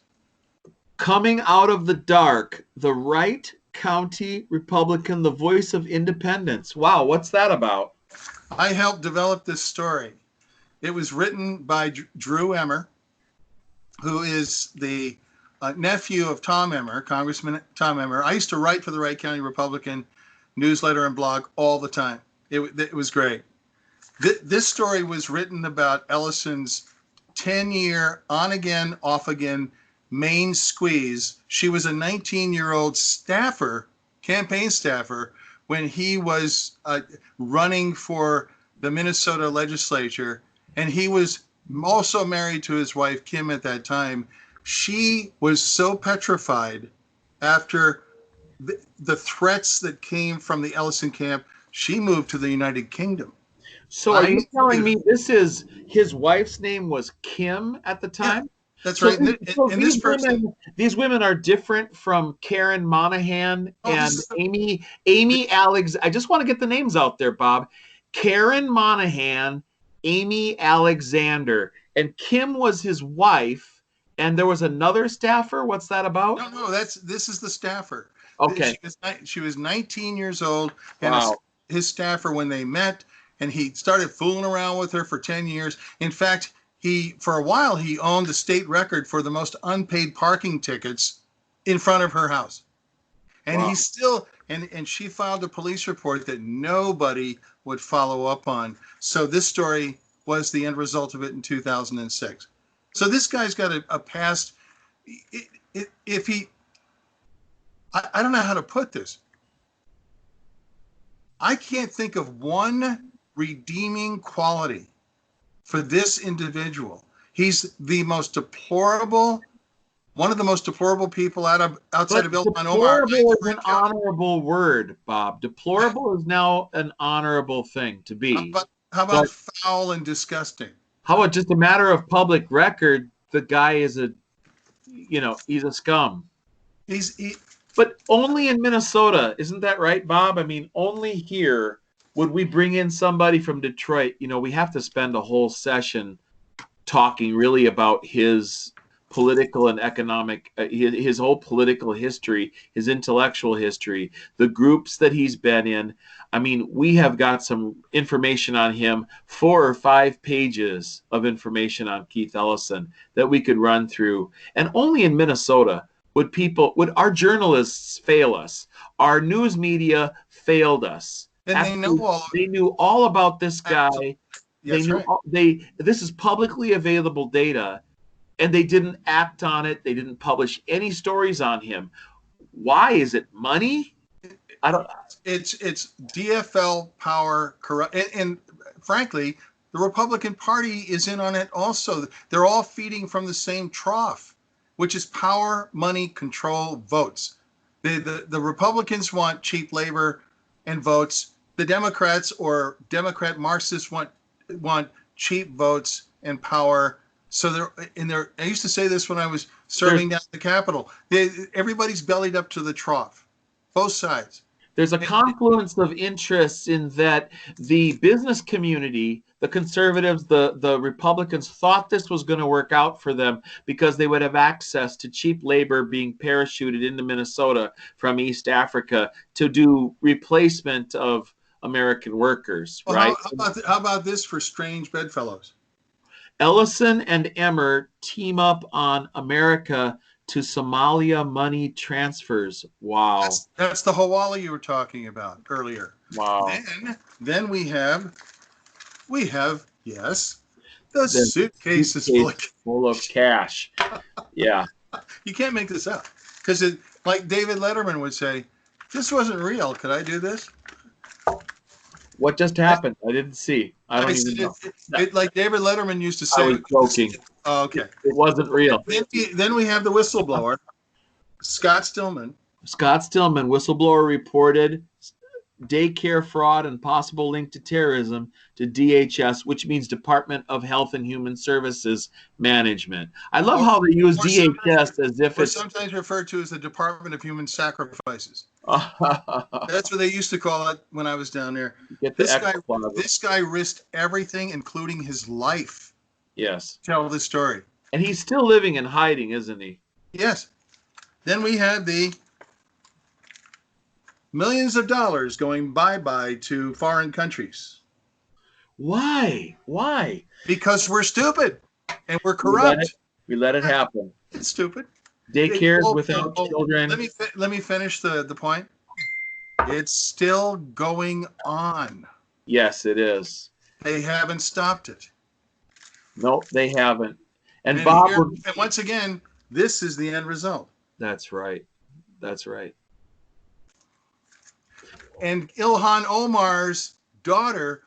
Speaker 1: Coming out of the dark, the Wright County Republican, the voice of independence. Wow, what's that about?
Speaker 2: I helped develop this story. It was written by Drew Emmer, who is the nephew of Tom Emmer, Congressman Tom Emmer. I used to write for the Wright County Republican newsletter and blog all the time. It was great. This story was written about Ellison's 10-year on-again, off-again Maine squeeze. She was a 19-year-old staffer, campaign staffer, when he was running for the Minnesota legislature, and he was also married to his wife, Kym, at that time. She was so petrified after the threats that came from the Ellison camp, she moved to the United Kingdom.
Speaker 1: So are you telling me this is his wife's name was Kym at the time?
Speaker 2: Yeah, that's right.
Speaker 1: These women are different from Karen Monahan and Amy Alex. I just want to get the names out there, Bob. Karen Monahan, Amy Alexander, and Kym was his wife, and there was another staffer. What's that about?
Speaker 2: No, this is the staffer.
Speaker 1: Okay.
Speaker 2: She was 19 years old, and his staffer when they met, and he started fooling around with her for 10 years. In fact, for a while, he owned the state record for the most unpaid parking tickets in front of her house. And he still, and she filed a police report that nobody would follow up on. So this story was the end result of it in 2006. So this guy's got a past. I don't know how to put this. I can't think of one redeeming quality for this individual. He's the most deplorable, one of the most deplorable people outside of Ilhan Omar.
Speaker 1: Deplorable is an honorable word, Bob. Deplorable is now an honorable thing to be.
Speaker 2: How about foul and disgusting?
Speaker 1: How about just a matter of public record? The guy is he's a scum. But only in Minnesota, isn't that right, Bob? I mean, only here would we bring in somebody from Detroit. We have to spend a whole session talking really about his political and economic, his whole political history, his intellectual history, the groups that he's been in. I mean, we have got some information on him, 4 or 5 pages of information on Keith Ellison that we could run through. And only in Minnesota would our journalists fail us. Our news media failed us.
Speaker 2: And
Speaker 1: they knew all about this guy.
Speaker 2: That's right.
Speaker 1: This is publicly available data, and they didn't act on it. They didn't publish any stories on him. Why? Is it money? I don't.
Speaker 2: It's DFL power corrupt, and frankly, the Republican Party is in on it also. They're all feeding from the same trough, which is power, money, control, votes. The Republicans want cheap labor and votes. The Democrats or Democrat Marxists want cheap votes and power. So I used to say this when I was serving down at the Capitol. Everybody's bellied up to the trough, both sides.
Speaker 1: There's a confluence of interests in that the business community, the conservatives, the Republicans thought this was going to work out for them because they would have access to cheap labor being parachuted into Minnesota from East Africa to do replacement of American workers,
Speaker 2: Well,
Speaker 1: right?
Speaker 2: how about this for strange bedfellows?
Speaker 1: Ellison and Emmer team up on America to Somalia money transfers. Wow.
Speaker 2: That's the Hawala you were talking about earlier.
Speaker 1: Wow.
Speaker 2: Then we have yes, the suitcases
Speaker 1: full of cash. Yeah.
Speaker 2: You can't make this up because like David Letterman would say, this wasn't real. Could I do this?
Speaker 1: What just happened? I didn't see. I don't even know.
Speaker 2: Like David Letterman used to say.
Speaker 1: I was joking.
Speaker 2: Oh, okay.
Speaker 1: It wasn't real.
Speaker 2: Then we have the whistleblower, Scott Stillman.
Speaker 1: Scott Stillman, whistleblower, reported daycare fraud and possible link to terrorism to DHS, which means Department of Health and Human Services Management. I love how they use DHS as if it's
Speaker 2: sometimes referred to as the Department of Human Sacrifices. That's what they used to call it when I was down there. This guy risked everything, including his life.
Speaker 1: Yes.
Speaker 2: To tell this story.
Speaker 1: And he's still living in hiding, isn't he?
Speaker 2: Yes. Then we had the millions of dollars going bye-bye to foreign countries.
Speaker 1: Why?
Speaker 2: Because we're stupid and we're corrupt.
Speaker 1: We let it happen.
Speaker 2: It's stupid.
Speaker 1: Daycares without children.
Speaker 2: Let me finish the point. It's still going on.
Speaker 1: Yes, it is.
Speaker 2: They haven't stopped it.
Speaker 1: No, they haven't. And Bob,
Speaker 2: and once again, this is the end result.
Speaker 1: That's right.
Speaker 2: And Ilhan Omar's daughter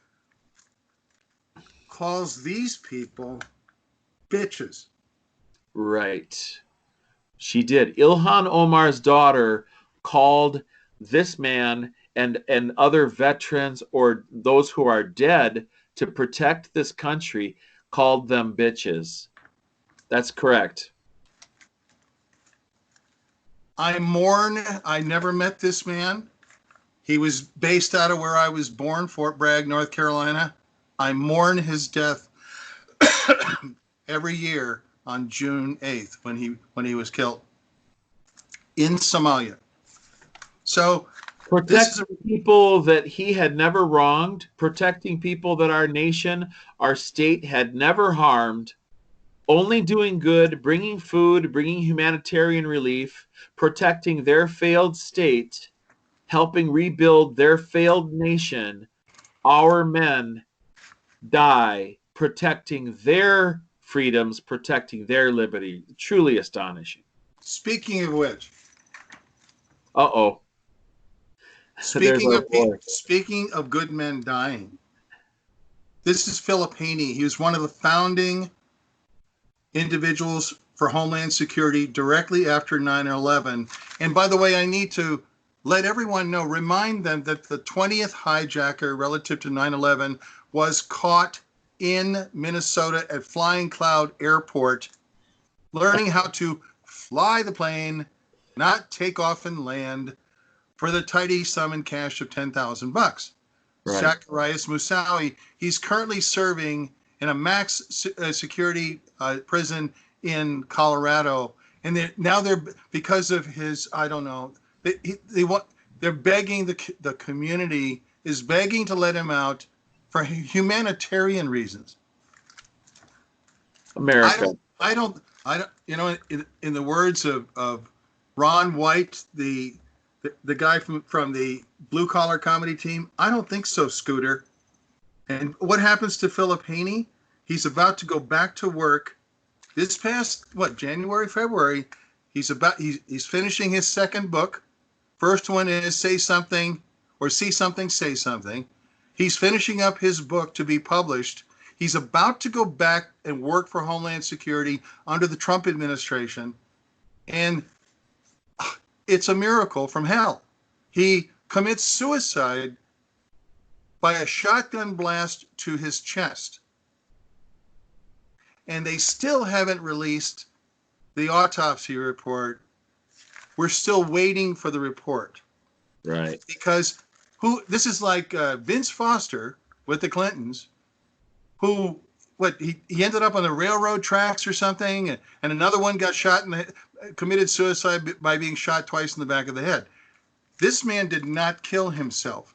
Speaker 2: calls these people bitches.
Speaker 1: Right. She did. Ilhan Omar's daughter called this man and other veterans or those who are dead to protect this country, called them bitches. That's correct.
Speaker 2: I mourn. I never met this man. He was based out of where I was born, Fort Bragg, North Carolina. I mourn his death every year on June 8th when he was killed in Somalia. So
Speaker 1: protecting people that he had never wronged, protecting people that our nation, our state had never harmed, only doing good, bringing food, bringing humanitarian relief, protecting their failed state, helping rebuild their failed nation. Our men die protecting their freedoms, protecting their liberty. Truly astonishing.
Speaker 2: Speaking of which.
Speaker 1: Uh-oh.
Speaker 2: Speaking of good men dying. This is Philip Haney. He was one of the founding individuals for Homeland Security directly after 9/11. And by the way, I need to let everyone know, remind them that the 20th hijacker relative to 9/11 was caught in Minnesota at Flying Cloud Airport, learning how to fly the plane, not take off and land, for the tidy sum in cash of $10,000. Right. Zacharias Moussaoui, he's currently serving in a max security prison in Colorado, and they're because of his, I don't know, they're begging, the community is begging to let him out for humanitarian reasons.
Speaker 1: America.
Speaker 2: I don't. You know, in the words of Ron White, the guy from the blue collar comedy team, I don't think so, Scooter. And what happens to Philip Haney? He's about to go back to work. This past January, February, he's finishing his second book. First one is Say Something or See Something, Say Something. He's finishing up his book to be published. He's about to go back and work for Homeland Security under the Trump administration. And it's a miracle from hell. He commits suicide by a shotgun blast to his chest. and they still haven't released the autopsy report. We're still waiting for the report.
Speaker 1: Right.
Speaker 2: Because this is like Vince Foster with the Clintons, who he ended up on the railroad tracks or something, and another one got shot and committed suicide by being shot twice in the back of the head. This man did not kill himself.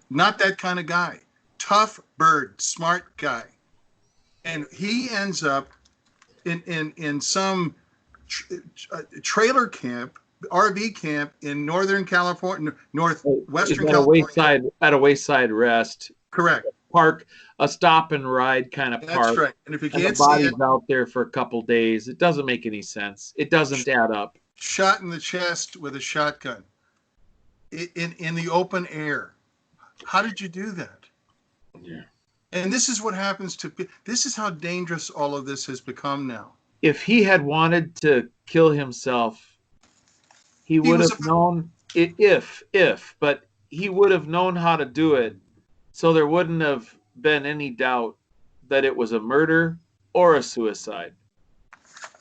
Speaker 2: Not that kind of guy. Tough bird, smart guy. And he ends up in some trailer camp, RV camp in Northern California, Northwestern California.
Speaker 1: At a wayside rest.
Speaker 2: Correct.
Speaker 1: Park, a stop and ride kind of park.
Speaker 2: That's right. And if you can't
Speaker 1: the body's out there for a couple days, it doesn't make any sense. It doesn't add up.
Speaker 2: Shot in the chest with a shotgun in the open air. How did you do that?
Speaker 1: Yeah.
Speaker 2: And this is what happens this is how dangerous all of this has become now.
Speaker 1: If he had wanted to kill himself, he would have known but he would have known how to do it. So there wouldn't have been any doubt that it was a murder or a suicide.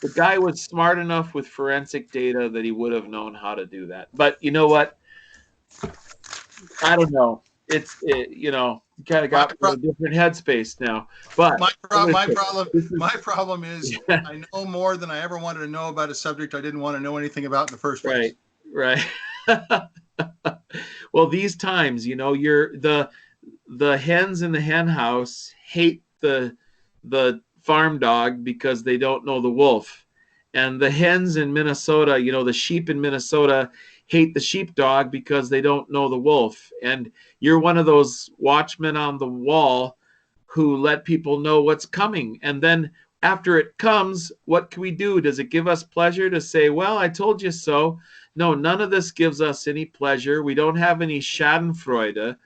Speaker 1: The guy was smart enough with forensic data that he would have known how to do that. But you know what? I don't know. You kind of got a different headspace now. But
Speaker 2: my problem is I know more than I ever wanted to know about a subject I didn't want to know anything about in the first place.
Speaker 1: Right. Well, these times, you're the hens in the hen house hate the farm dog because they don't know the wolf. And the hens in Minnesota, the sheep in Minnesota hate the sheepdog because they don't know the wolf. And you're one of those watchmen on the wall who let people know what's coming. And then after it comes, what can we do? Does it give us pleasure to say, well, I told you so? No, none of this gives us any pleasure. We don't have any schadenfreude.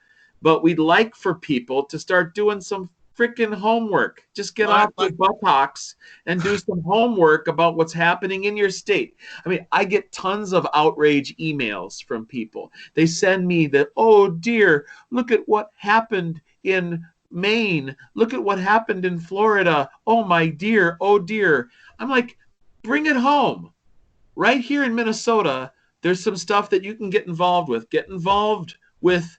Speaker 1: But we'd like for people to start doing some freaking homework. Just get off your buttocks and do some homework about what's happening in your state. I mean, I get tons of outrage emails from people. They send me that, oh dear, look at what happened in Maine. Look at what happened in Florida. Oh my dear, oh dear. I'm like, bring it home. Right here in Minnesota, there's some stuff that you can get involved with. Get involved with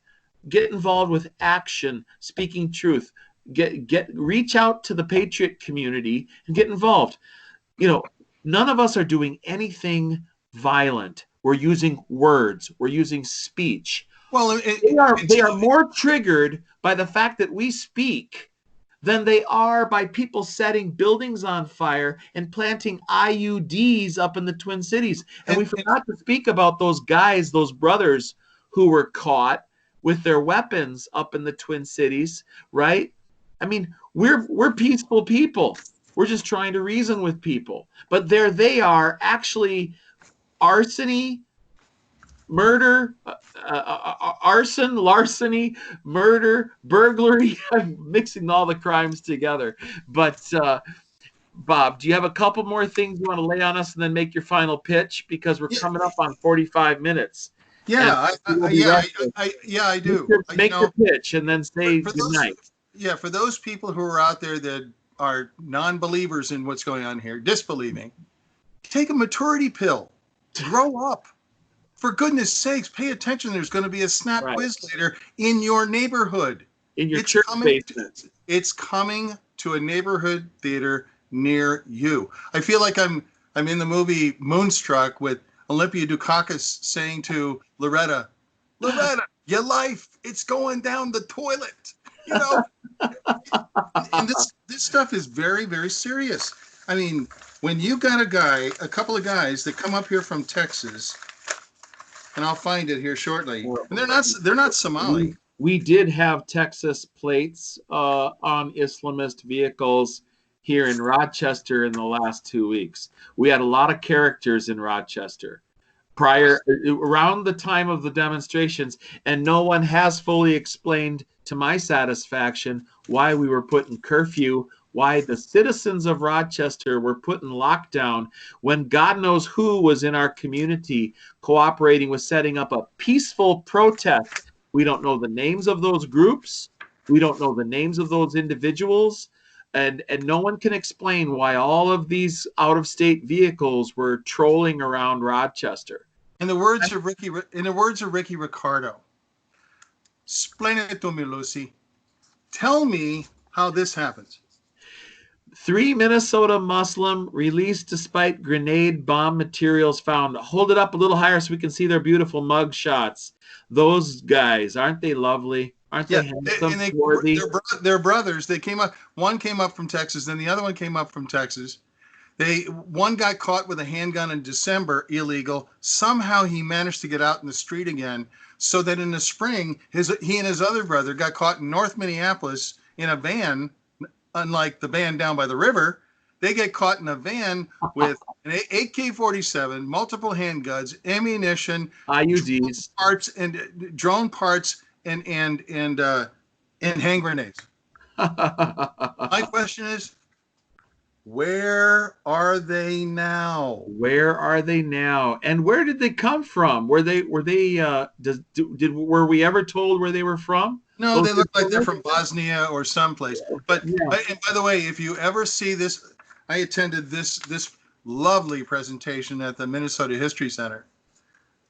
Speaker 1: action, speaking truth. Reach out to the patriot community and get involved. None of us are doing anything violent. We're using words. We're using speech.
Speaker 2: Well,
Speaker 1: they are more triggered by the fact that we speak than they are by people setting buildings on fire and planting IUDs up in the Twin Cities. And we forgot to speak about those guys, those brothers who were caught with their weapons up in the Twin Cities, right? I mean, we're peaceful people. We're just trying to reason with people. But there they are, actually arson, larceny, murder, burglary. I'm mixing all the crimes together. But Bob, do you have a couple more things you want to lay on us and then make your final pitch? Because we're coming up on 45 minutes.
Speaker 2: Yeah, I do.
Speaker 1: Make your pitch and then say goodnight.
Speaker 2: Yeah, for those people who are out there that are non-believers in what's going on here, disbelieving, take a maturity pill. Grow up. For goodness sakes, pay attention. There's going to be a snap quiz later in your neighborhood.
Speaker 1: In your church basement.
Speaker 2: It's coming to a neighborhood theater near you. I feel like I'm in the movie Moonstruck with Olympia Dukakis saying to Loretta, your life, it's going down the toilet. And this stuff is very, very serious. I mean, when you got a couple of guys that come up here from Texas, and I'll find it here shortly, and they're not Somali.
Speaker 1: We did have Texas plates on Islamist vehicles here in Rochester in the last 2 weeks. We had a lot of characters in Rochester around the time of the demonstrations, and no one has fully explained to my satisfaction why we were put in curfew, why the citizens of Rochester were put in lockdown when God knows who was in our community cooperating with setting up a peaceful protest. We don't know the names of those groups. We don't know the names of those individuals. and no one can explain why all of these out-of-state vehicles were trolling around Rochester.
Speaker 2: In the words of Ricky Ricardo, explain it to me, Lucy. Tell me how this happens.
Speaker 1: 3 Minnesota Muslim released despite grenade bomb materials found. Hold it up a little higher so we can see their beautiful mug shots. Those guys, aren't they lovely? Aren't they handsome?
Speaker 2: They're brothers. They came up. One came up from Texas, then the other one came up from Texas. One got caught with a handgun in December, illegal. Somehow he managed to get out in the street again, so that in the spring, he and his other brother got caught in North Minneapolis in a van. Unlike the van down by the river, they get caught in a van with an AK-47, multiple handguns, ammunition,
Speaker 1: IUDs,
Speaker 2: drone parts, and hand grenades. My question is, where are they now?
Speaker 1: Where are they now? And where did they come from? Were we ever told where they were from?
Speaker 2: No, they look like they're from Bosnia or someplace. But and by the way, if you ever see this, I attended this lovely presentation at the Minnesota History Center.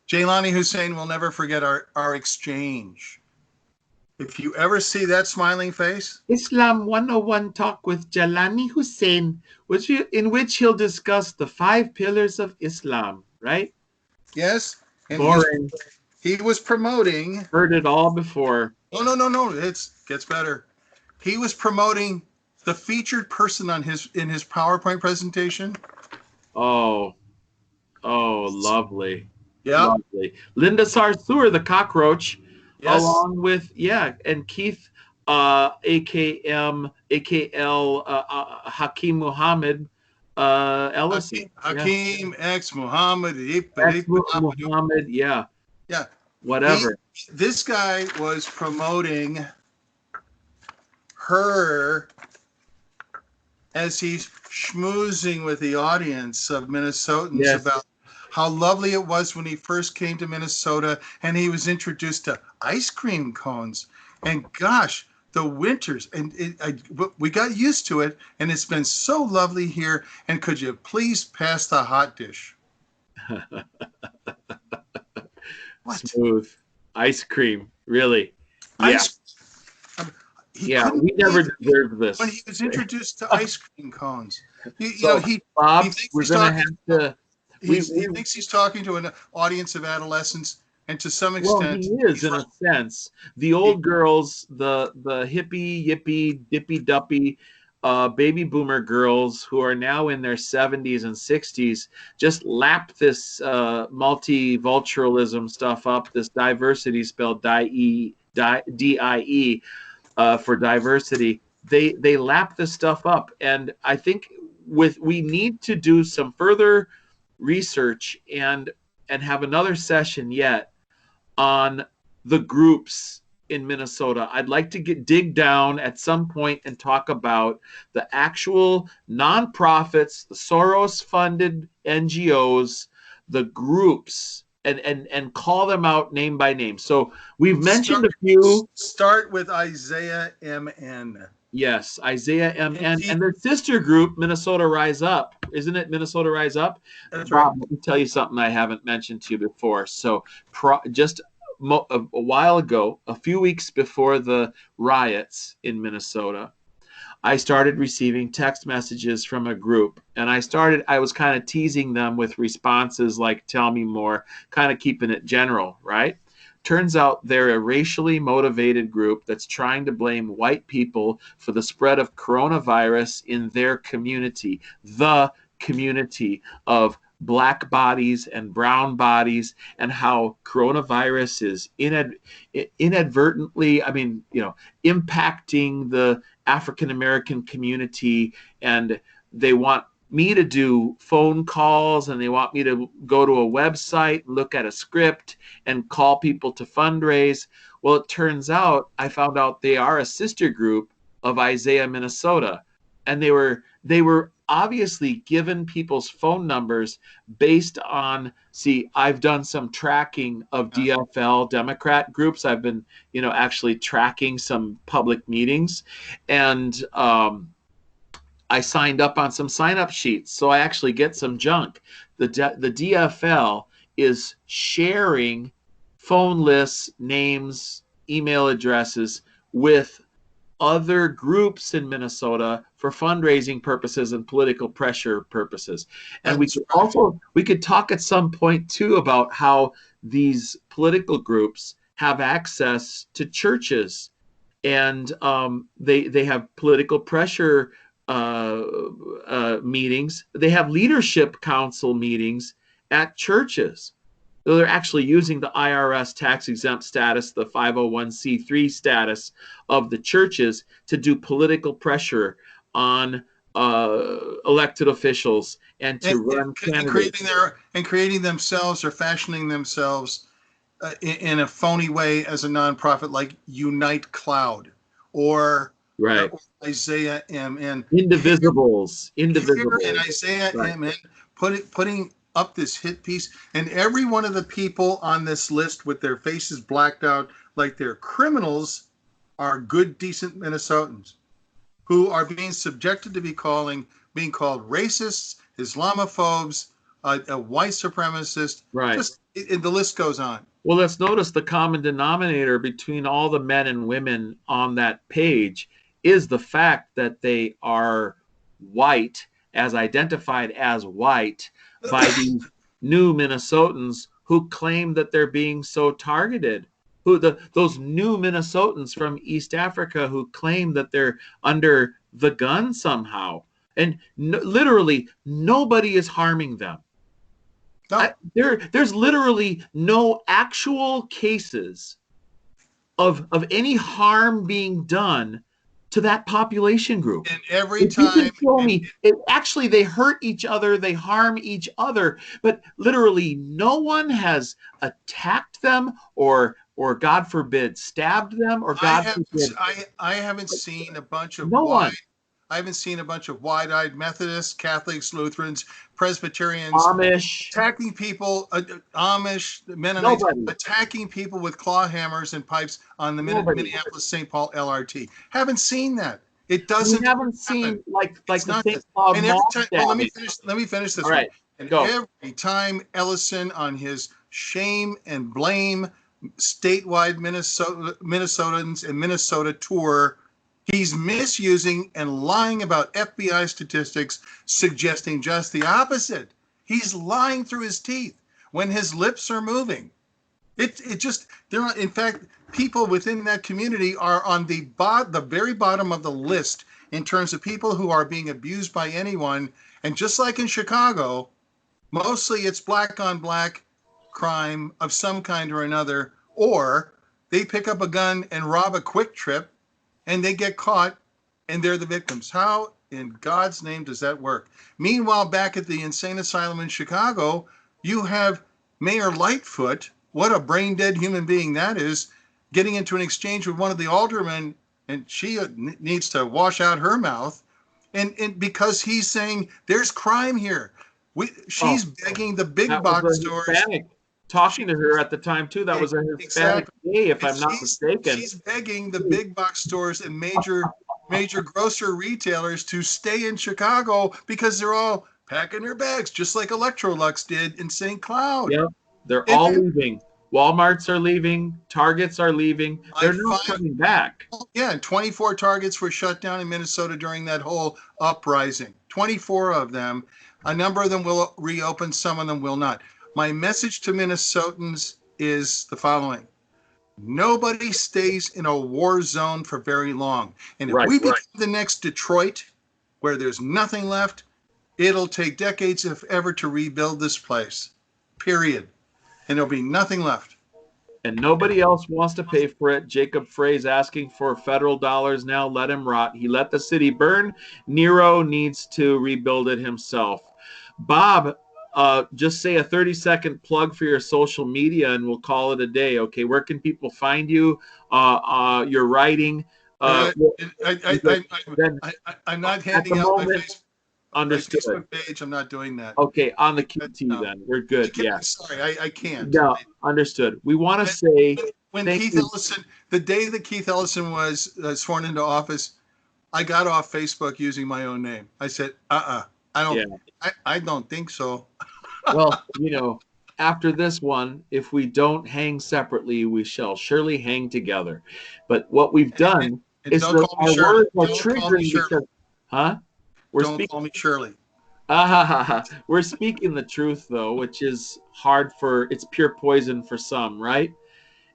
Speaker 2: Jaylani Hussein will never forget our exchange. If you ever see that smiling face,
Speaker 1: Islam 101 talk with Jaylani Hussein, in which he'll discuss the 5 pillars of Islam, right?
Speaker 2: Yes. And
Speaker 1: boring.
Speaker 2: He was promoting.
Speaker 1: Heard it all before.
Speaker 2: No. It gets better. He was promoting the featured person in his PowerPoint presentation.
Speaker 1: Oh, lovely.
Speaker 2: Yeah.
Speaker 1: Lovely. Linda Sarsour, the cockroach,
Speaker 2: yes.
Speaker 1: Along with, and Keith, AKL, Hakeem Muhammad, Ellison.
Speaker 2: Hakeem, Muhammad,
Speaker 1: Muhammad, yeah. Whatever.
Speaker 2: This guy was promoting her as he's schmoozing with the audience of Minnesotans about how lovely it was when he first came to Minnesota and he was introduced to ice cream cones. And gosh, the winters, and we got used to it, and it's been so lovely here. And could you please pass the hot dish?
Speaker 1: What? Smooth ice cream, really?
Speaker 2: We
Speaker 1: never deserved this.
Speaker 2: When he was introduced to ice cream cones, he thinks he's talking to an audience of adolescents, and to some extent,
Speaker 1: well, he is in a sense. The old girls, the hippie, yippie, dippy duppy, baby boomer girls who are now in their 70s and 60s just lap this multiculturalism stuff up, this diversity spelled D-I-E for diversity. They lap this stuff up, and I think we need to do some further research and have another session yet on the groups in Minnesota. I'd like to dig down at some point and talk about the actual nonprofits, the Soros-funded NGOs, the groups, and call them out name by name. So we've mentioned a few.
Speaker 2: Start with Isaiah MN.
Speaker 1: Yes, Isaiah MN and their sister group, Minnesota Rise Up. Isn't it Minnesota Rise Up?
Speaker 2: That's right.
Speaker 1: Let me tell you something I haven't mentioned to you before. So just a while ago, a few weeks before the riots in Minnesota, I started receiving text messages from a group, and I was kind of teasing them with responses like, tell me more, kind of keeping it general, right? Turns out they're a racially motivated group that's trying to blame white people for the spread of coronavirus in their community, the community of Black bodies and brown bodies, and how coronavirus is inadvertently, impacting the African American community, and they want me to do phone calls, and they want me to go to a website, look at a script, and call people to fundraise. Well, it turns out I found out they are a sister group of Isaiah, Minnesota, and they were obviously given people's phone numbers based on, I've done some tracking of DFL Democrat groups. I've been, actually tracking some public meetings, and I signed up on some sign-up sheets, so I actually get some junk. The DFL is sharing phone lists, names, email addresses with other groups in Minnesota for fundraising purposes and political pressure purposes. And we could talk at some point too about how these political groups have access to churches, and they have political pressure meetings. They have leadership council meetings at churches. So they're actually using the IRS tax exempt status, the 501c3 status of the churches to do political pressure on elected officials and to run candidates.
Speaker 2: Creating themselves or fashioning themselves in a phony way as a nonprofit like Unite Cloud or Isaiah MN.
Speaker 1: Indivisibles.
Speaker 2: And Isaiah MN putting up this hit piece, and every one of the people on this list with their faces blacked out like they're criminals are good, decent Minnesotans who are being subjected to being called racists, Islamophobes, a white supremacist.
Speaker 1: Right.
Speaker 2: The list goes on.
Speaker 1: Well, let's notice the common denominator between all the men and women on that page is the fact that they are white, as identified as white by these new Minnesotans who claim that they're being so targeted. Those new Minnesotans from East Africa who claim that they're under the gun somehow. And literally nobody is harming them. No. There's literally no actual cases of any harm being done to that population group.
Speaker 2: And every time
Speaker 1: actually they hurt each other, they harm each other, but literally no one has attacked them or God forbid stabbed them or
Speaker 2: I haven't seen a bunch of I haven't seen a bunch of wide-eyed Methodists, Catholics, Lutherans, Presbyterians,
Speaker 1: Amish
Speaker 2: attacking people, Amish, Mennonites, attacking people with claw hammers and pipes on the Minneapolis-St. Paul LRT. Haven't seen that. It doesn't.
Speaker 1: We haven't seen like the St. Paul.
Speaker 2: And every time, let me finish this.
Speaker 1: All right,
Speaker 2: and every time Ellison on his shame and blame statewide Minnesotans and Minnesota tour, he's misusing and lying about FBI statistics, suggesting just the opposite. He's lying through his teeth when his lips are moving. They're not, in fact, people within that community are on the very bottom of the list in terms of people who are being abused by anyone. And just like in Chicago, mostly it's black on black crime of some kind or another, or they pick up a gun and rob a Quick Trip and they get caught and they're the victims. How in God's name does that work? Meanwhile, back at the insane asylum in Chicago, you have Mayor Lightfoot, what a brain dead human being that is, getting into an exchange with one of the aldermen, and she needs to wash out her mouth. And because he's saying there's crime here. She's begging the big box stores.
Speaker 1: Talking to her at the time too. That was a Hispanic day, if I'm not mistaken.
Speaker 2: She's begging the big box stores and major grocer retailers to stay in Chicago because they're all packing their bags, just like Electrolux did in St. Cloud.
Speaker 1: Yep, they're all leaving. Walmarts are leaving. Targets are leaving. They're not coming back.
Speaker 2: Yeah, and 24 Targets were shut down in Minnesota during that whole uprising. 24 of them. A number of them will reopen. Some of them will not. My message to Minnesotans is the following. Nobody stays in a war zone for very long. And if we become the next Detroit, where there's nothing left, it'll take decades, if ever, to rebuild this place. Period. And there'll be nothing left.
Speaker 1: And nobody else wants to pay for it. Jacob Frey's asking for federal dollars now. Let him rot. He let the city burn. Nero needs to rebuild it himself. Bob, just say a 30-second plug for your social media and we'll call it a day. Okay, where can people find you? Your writing.
Speaker 2: I'm not handing out my Facebook page. I'm not doing that.
Speaker 1: Okay, on the QT then. We're good. Yeah.
Speaker 2: Sorry, I can't.
Speaker 1: No, understood. We want to say
Speaker 2: when Keith Ellison, the day that Keith Ellison was sworn into office, I got off Facebook using my own name. I said, I don't,
Speaker 1: Yeah.
Speaker 2: I don't think so.
Speaker 1: Well, after this one, if we don't hang separately, we shall surely hang together. But what we've done
Speaker 2: And
Speaker 1: is
Speaker 2: don't
Speaker 1: that
Speaker 2: call me
Speaker 1: our
Speaker 2: Shirley.
Speaker 1: words are
Speaker 2: Don't call me
Speaker 1: triggering
Speaker 2: Shirley.
Speaker 1: because, huh? We're
Speaker 2: Don't
Speaker 1: speaking.
Speaker 2: call me Shirley.
Speaker 1: We're speaking the truth, though, which is hard it's pure poison for some, right?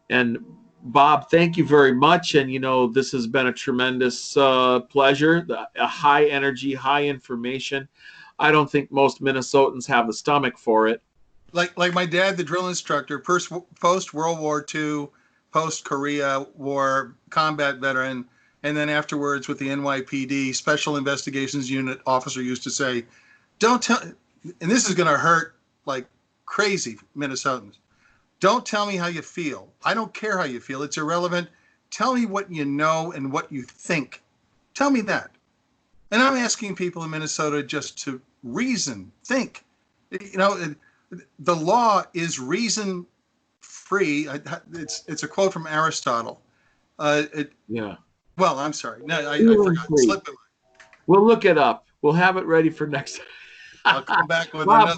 Speaker 1: And Bob, thank you very much. And, this has been a tremendous pleasure, a high energy, high information. I don't think most Minnesotans have the stomach for it.
Speaker 2: Like my dad, the drill instructor, post World War II, post Korea War combat veteran, and then afterwards with the NYPD Special Investigations Unit officer used to say, "Don't tell," and this is going to hurt like crazy Minnesotans. Don't tell me how you feel. I don't care how you feel. It's irrelevant. Tell me what you know and what you think. Tell me that. And I'm asking people in Minnesota just to reason, think. The law is reason free. It's a quote from Aristotle.
Speaker 1: Yeah.
Speaker 2: Well, I'm sorry. No, I forgot.
Speaker 1: We'll look it up. We'll have it ready for next time.
Speaker 2: I'll come back with
Speaker 1: Bob,
Speaker 2: another